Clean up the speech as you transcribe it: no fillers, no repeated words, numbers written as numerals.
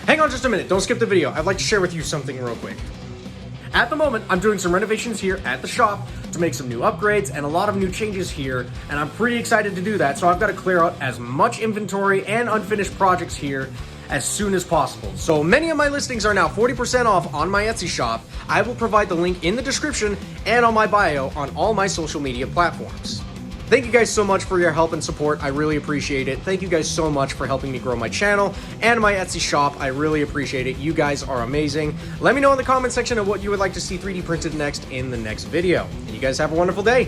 Hang on just a minute, don't skip the video. I'd like to share with you something real quick. At the moment, I'm doing some renovations here at the shop to make some new upgrades and a lot of new changes here, and I'm pretty excited to do that, so I've got to clear out as much inventory and unfinished projects here as soon as possible. So many of my listings are now 40% off on my Etsy shop. I will provide the link in the description and on my bio on all my social media platforms. Thank you guys so much for your help and support. I really appreciate it. Thank you guys so much for helping me grow my channel and my Etsy shop. I really appreciate it. You guys are amazing. Let me know in the comment section of what you would like to see 3D printed next in the next video. And you guys have a wonderful day.